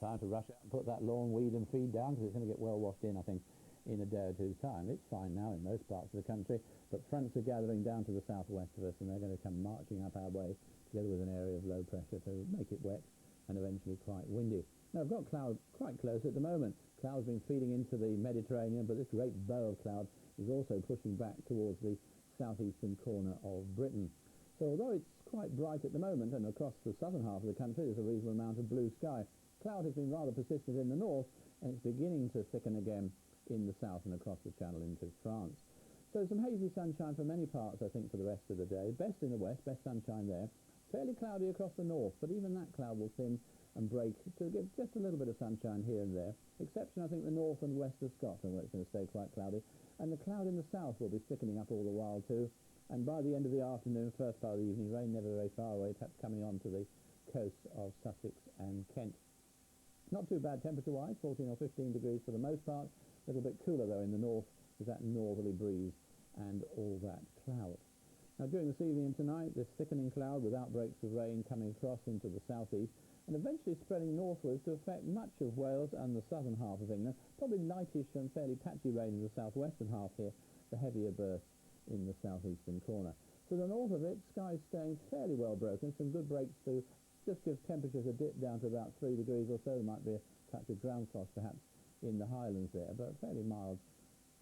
time to rush out and put that lawn weed and feed down, because it's going to get well washed in, I think, in a day or two's time. It's fine now in most parts of the country, but fronts are gathering down to the southwest of us, and they're going to come marching up our way together with an area of low pressure to make it wet and eventually quite windy. Now, I've got cloud quite close at the moment. Cloud's been feeding into the Mediterranean, but this great bow of cloud is also pushing back towards the southeastern corner of Britain. So although it's quite bright at the moment, and across the southern half of the country there's a reasonable amount of blue sky, cloud has been rather persistent in the north, and it's beginning to thicken again in the south and across the channel into France. So some hazy sunshine for many parts, I think, for the rest of the day. Best in the west, best sunshine there. Fairly cloudy across the north, but even that cloud will thin and break to give just a little bit of sunshine here and there. Exception, I think, the north and west of Scotland, where it's going to stay quite cloudy. And the cloud in the south will be thickening up all the while too. And by the end of the afternoon, first part of the evening, rain never very far away, perhaps coming on to the coasts of Sussex and Kent. Not too bad temperature-wise, 14 or 15 degrees for the most part. A little bit cooler, though, in the north with that northerly breeze and all that cloud. Now, during this evening and tonight, this thickening cloud with outbreaks of rain coming across into the southeast and eventually spreading northwards to affect much of Wales and the southern half of England. Probably lightish and fairly patchy rain in the southwestern half here, the heavier bursts in the southeastern corner. To the north of it, skies staying fairly well broken. Some good breaks to just give temperatures a dip down to about 3 degrees or so. There might be a touch of ground frost perhaps in the highlands there, but fairly mild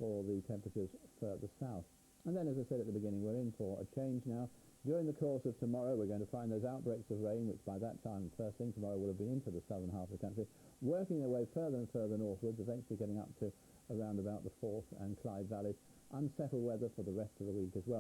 for the temperatures further south. And then, as I said at the beginning, we're in for a change now. During the course of tomorrow, we're going to find those outbreaks of rain, which by that time, first thing tomorrow, will have been into the southern half of the country, working their way further and further northwards, eventually getting up to around about the Forth and Clyde valleys. Unsettled weather for the rest of the week as well.